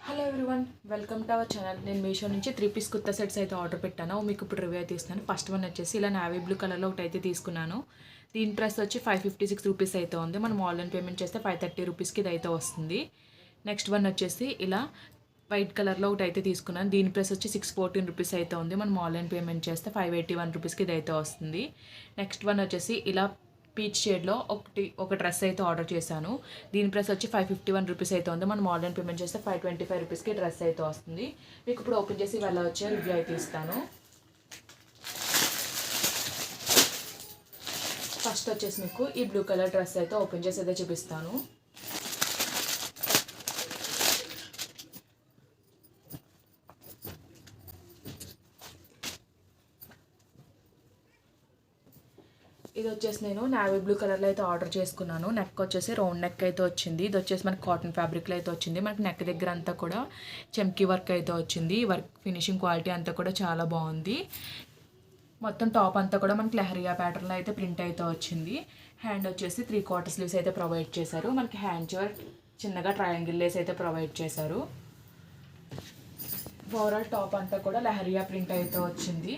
Hello everyone, welcome to our channel. నేను మీషో నుంచి 3 piece kurta sets అయితే ఆర్డర్ పెట్టాను. మీకు ఇప్పుడు రివ్యూ అయితే ఇస్తాను. ఫస్ట్ వన్ వచ్చేసి ఇలా నావీ బ్లూ కలర్లో ఒకటి అయితే తీసుకున్నాను. దీని ప్రైస్ వచ్చి 556 రూపీస్ అయితే ఉంది. మనం ఆన్లైన్ పేమెంట్ చేస్తే 530 రూపీస్కి ఇది అయితే వస్తుంది. నెక్స్ట్ వన్ వచ్చేసి ఇలా వైట్ కలర్లో ఒకటి అయితే తీసుకున్నాను. దీని ప్రైస్ వచ్చి 614 రూపీస్ అయితే ఉంది. మనం ఆన్లైన్ పేమెంట్ చేస్తే 581 రూపీస్కి ఇది అయితే వస్తుంది. నెక్స్ట్ వన్ వచ్చేసి ఇలా పీచ్ షేడ్లో ఒక డ్రెస్ అయితే ఆర్డర్ చేశాను. దీని ప్రైస్ వచ్చి 551 రూపీస్ అయితే ఉంది. మనం ఆన్లైన్ పేమెంట్ చేస్తే 525 రూపీస్కి డ్రెస్ అయితే వస్తుంది. మీకు ఇప్పుడు ఓపెన్ చేసి వాళ్ళ వచ్చే రివ్యూ అయితే ఇస్తాను. ఫస్ట్ వచ్చేసి మీకు ఈ బ్లూ కలర్ డ్రెస్ అయితే ఓపెన్ చేసి అయితే చూపిస్తాను. ఇది వచ్చేసి నేను నావీ బ్లూ కలర్లో అయితే ఆర్డర్ చేసుకున్నాను. నెక్ వచ్చేసి రౌండ్ నెక్ అయితే వచ్చింది. ఇది వచ్చేసి మనకి కాటన్ ఫ్యాబ్రిక్లో అయితే వచ్చింది. మనకి నెక్ దగ్గర అంతా కూడా చెమ్కీ వర్క్ అయితే వచ్చింది. వర్క్ ఫినిషింగ్ క్వాలిటీ అంతా కూడా చాలా బాగుంది. మొత్తం టాప్ అంతా కూడా మనకి లెహరియా ప్యాటర్న్లో అయితే ప్రింట్ అయితే వచ్చింది. హ్యాండ్ వచ్చేసి 3/4 స్లీవ్స్ అయితే ప్రొవైడ్ చేశారు. మనకి హ్యాండ్ చివర్ చిన్నగా ట్రయాంగిల్ లేస్ అయితే ప్రొవైడ్ చేశారు. ఓవరాల్ టాప్ అంతా కూడా లెహరియా ప్రింట్ అయితే వచ్చింది.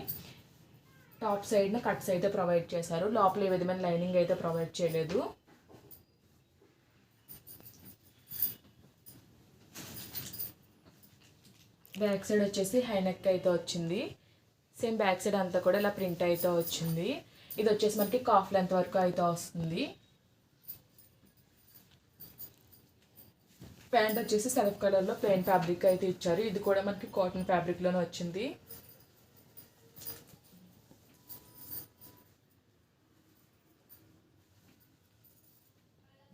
టాప్ సైడ్న కట్స్ అయితే ప్రొవైడ్ చేశారు. లోపల ఏ విధమైన లైనింగ్ అయితే ప్రొవైడ్ చేయలేదు. బ్యాక్ సైడ్ వచ్చేసి హై నెక్ అయితే వచ్చింది. సేమ్ బ్యాక్ సైడ్ అంతా కూడా ఇలా ప్రింట్ అయితే వచ్చింది. ఇది వచ్చేసి మనకి కాఫ్ లెంత్ వరకు అయితే వస్తుంది. ప్యాంట్ వచ్చేసి సెల్ఫ్ కలర్లో ప్లెయిన్ ఫ్యాబ్రిక్ అయితే ఇచ్చారు. ఇది కూడా మనకి కాటన్ ఫ్యాబ్రిక్లోనే వచ్చింది.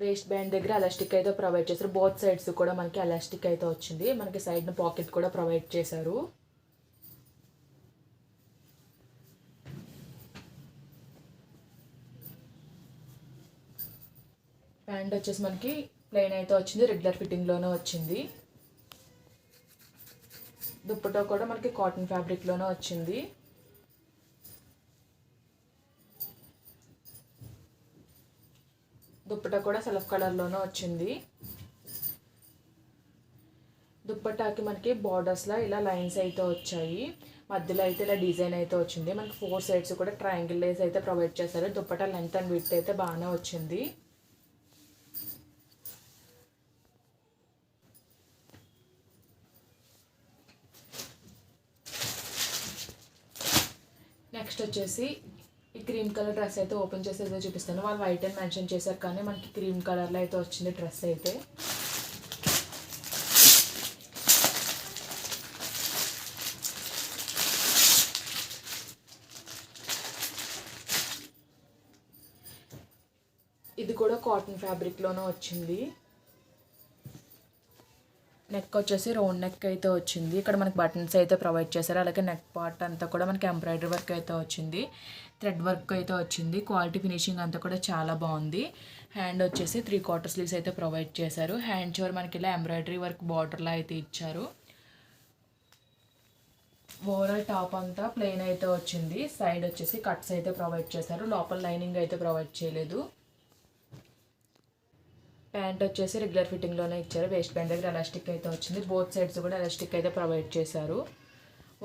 వేస్ట్ బ్యాండ్ దగ్గర ఎలాస్టిక్ అయితే ప్రొవైడ్ చేశారు. బోత్ సైడ్స్ కూడా మనకి ఎలాస్టిక్ అయితే వచ్చింది. మనకి సైడ్న పాకెట్ కూడా ప్రొవైడ్ చేశారు. ప్యాంట్ వచ్చేసి మనకి ప్లెయిన్ అయితే వచ్చింది. రెగ్యులర్ ఫిట్టింగ్లోనే వచ్చింది. దుప్పటా కూడా మనకి కాటన్ ఫ్యాబ్రిక్లోనే వచ్చింది. దుప్పటా కూడా సెల్ఫ్ కలర్లోనే వచ్చింది. దుప్పటాకి మనకి బార్డర్స్లో ఇలా లైన్స్ అయితే వచ్చాయి. మధ్యలో అయితే ఇలా డిజైన్ అయితే వచ్చింది. మనకి 4 సైడ్స్ కూడా ట్రయాంగిల్ లేస్ అయితే ప్రొవైడ్ చేశారు. దుప్పటా లెంత్ అండ్ విడ్త్ అయితే బాగానే వచ్చింది. నెక్స్ట్ వచ్చేసి ఈ క్రీమ్ కలర్ డ్రెస్ అయితే ఓపెన్ చేసి అయితే చూపిస్తాను. వాళ్ళు వైట్ అని మెన్షన్ చేశారు కానీ మనకి క్రీమ్ కలర్లో అయితే వచ్చింది డ్రెస్ అయితే. ఇది కూడా కాటన్ ఫ్యాబ్రిక్లోనే వచ్చింది. నెక్ వచ్చేసి రౌండ్ నెక్ అయితే వచ్చింది. ఇక్కడ మనకి బటన్స్ అయితే ప్రొవైడ్ చేశారు. అలాగే నెక్ పార్ట్ అంతా కూడా మనకి ఎంబ్రాయిడరీ వర్క్ అయితే వచ్చింది. థ్రెడ్ వర్క్ అయితే వచ్చింది. క్వాలిటీ ఫినిషింగ్ అంతా కూడా చాలా బాగుంది. హ్యాండ్ వచ్చేసి 3/4 స్లీవ్స్ అయితే ప్రొవైడ్ చేశారు. హ్యాండ్ చివరి మనకి ఇలా ఎంబ్రాయిడరీ వర్క్ బార్డర్లో అయితే ఇచ్చారు. ఓవరాల్ టాప్ అంతా ప్లెయిన్ అయితే వచ్చింది. సైడ్ వచ్చేసి కట్స్ అయితే ప్రొవైడ్ చేశారు. లోపల లైనింగ్ అయితే ప్రొవైడ్ చేయలేదు. ప్యాంట్ వచ్చేసి రెగ్యులర్ ఫిట్టింగ్లోనే ఇచ్చారు. వేస్ట్ బ్యాండ్ దగ్గర ఎలాస్టిక్ అయితే వచ్చింది. బోత్ సైడ్స్ కూడా ఎలాస్టిక్ అయితే ప్రొవైడ్ చేశారు.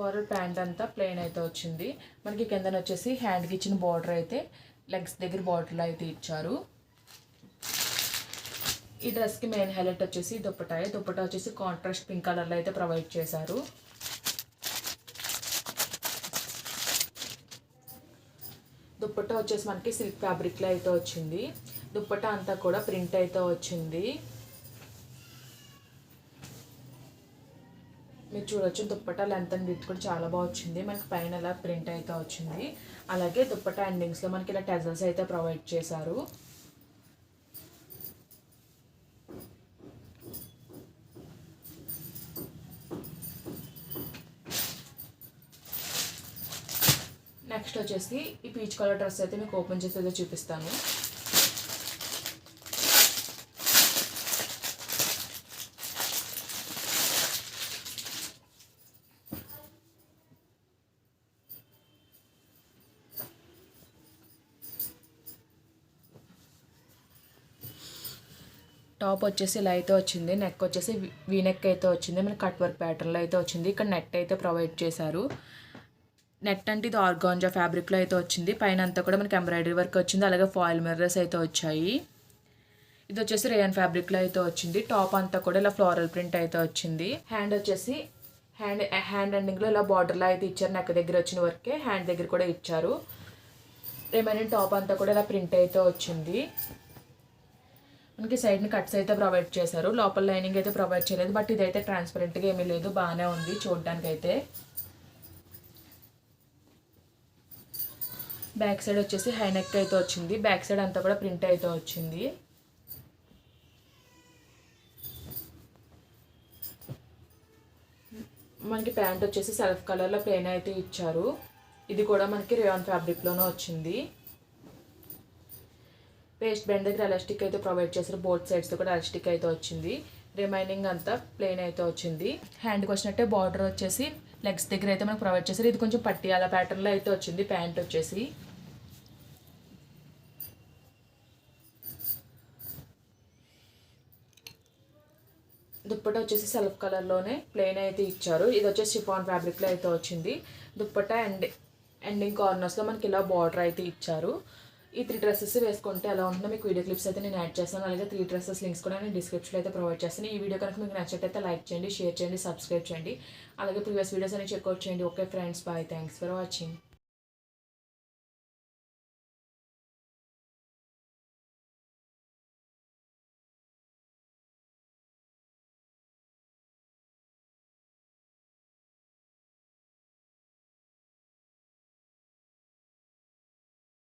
ఓవరాల్ ప్యాంట్ అంతా ప్లెయిన్ అయితే వచ్చింది. మనకి కిందన వచ్చేసి హ్యాండ్కి ఇచ్చిన బార్డర్ అయితే లెగ్స్ దగ్గర బార్డర్లో అయితే ఇచ్చారు. ఈ డ్రెస్కి మెయిన్ హైలైట్ వచ్చేసి దుప్పటా వచ్చేసి కాంట్రాస్ట్ పింక్ కలర్లో అయితే ప్రొవైడ్ చేశారు. దుప్పటా వచ్చేసి మనకి సిల్క్ ఫ్యాబ్రిక్లో అయితే వచ్చింది. దుప్పటా అంతా కూడా ప్రింట్ అయితే వచ్చింది. మీరు చూడొచ్చు దుప్పటా లెంత్ అండ్ విడ్త్ కూడా చాలా బాగా వచ్చింది. మనకి పైన ఇలా ప్రింట్ అయితే వచ్చింది. అలాగే దుప్పటా ఎండింగ్స్లో మనకి ఇలా టెజల్స్ అయితే ప్రొవైడ్ చేశారు. నెక్స్ట్ వచ్చేసి ఈ పీచ్ కలర్ డ్రెస్ అయితే మీకు ఓపెన్ చేసి అయితే చూపిస్తాను. టాప్ వచ్చేసి ఇలా అయితే వచ్చింది. నెక్ వచ్చేసి వీ నెక్ అయితే వచ్చింది. మనకి కట్ వర్క్ ప్యాటర్న్లో అయితే వచ్చింది. ఇక్కడ నెట్ అయితే ప్రొవైడ్ చేశారు. నెట్ అంటే ఇది ఆర్గాంజా ఫ్యాబ్రిక్లో అయితే వచ్చింది. పైన అంతా కూడా మనకి ఎంబ్రాయిడరీ వర్క్ వచ్చింది. అలాగే ఫాయిల్ మిర్రర్స్ అయితే వచ్చాయి. ఇది వచ్చేసి రేయన్ ఫ్యాబ్రిక్లో అయితే వచ్చింది. టాప్ అంతా కూడా ఇలా ఫ్లోరల్ ప్రింట్ అయితే వచ్చింది. హ్యాండ్ వచ్చేసి హ్యాండ్ ఎండింగ్లో ఇలా బార్డర్లో అయితే ఇచ్చారు. నెక్ దగ్గర వచ్చిన వర్కే హ్యాండ్ దగ్గర కూడా ఇచ్చారు. రిమైనింగ్ టాప్ అంతా కూడా ఇలా ప్రింట్ అయితే వచ్చింది. మనకి సైడ్ని కట్స్ అయితే ప్రొవైడ్ చేశారు. లోపల లైనింగ్ అయితే ప్రొవైడ్ చేయలేదు. బట్ ఇదైతే ట్రాన్స్పరెంట్గా ఏమీ లేదు, బాగానే ఉంది చూడడానికి అయితే. బ్యాక్ సైడ్ వచ్చేసి హై నెక్ అయితే వచ్చింది. బ్యాక్ సైడ్ అంతా కూడా ప్రింట్ అయితే వచ్చింది. మనకి ప్యాంట్ వచ్చేసి సెల్ఫ్ కలర్లో ప్లెయిన్ అయితే ఇచ్చారు. ఇది కూడా మనకి రేయాన్ ఫ్యాబ్రిక్లోనే వచ్చింది. పేస్ట్ బెండ్ దగ్గర ఎలాస్టిక్ అయితే ప్రొవైడ్ చేశారు. బోత్ సైడ్స్ కూడా ఎలాస్టిక్ అయితే వచ్చింది. రిమైనింగ్ అంతా ప్లెయిన్ అయితే వచ్చింది. హ్యాండ్కి వచ్చినట్టే బార్డర్ వచ్చేసి లెగ్స్ దగ్గర అయితే మనకు ప్రొవైడ్ చేశారు. ఇది కొంచెం పట్టియాల ప్యాటర్న్లో అయితే వచ్చింది. ప్యాంట్ వచ్చేసి దుప్పట్టా వచ్చేసి సెల్ఫ్ కలర్లోనే ప్లెయిన్ అయితే ఇచ్చారు. ఇది వచ్చేసి షిఫాన్ ఫ్యాబ్రిక్లో అయితే వచ్చింది. దుప్పట్టా ఎండింగ్ కార్నర్స్లో మనకి ఇలా బార్డర్ అయితే ఇచ్చారు. ఈ 3 డ్రెస్సెస్ వేసుకుంటే ఎలా ఉంటుందో మీకు వీడియో క్లిప్స్ అయితే నేను యాడ్ చేస్తాను. అలాగే 3 డ్రెస్సెస్ లింక్స్ కూడా నేను డిస్క్రిప్షన్లో అయితే ప్రొవైడ్ చేస్తాను. ఈ వీడియో కనుక మీకు నచ్చినట్టయితే లైక్ చేయండి, షేర్ చేయండి, సబ్స్క్రైబ్ చేయండి. అలాగే ప్రీవియస్ వీడియోస్ అనేవి చెక్అవుట్ చేయండి. Okay friends, bye, thanks for watching.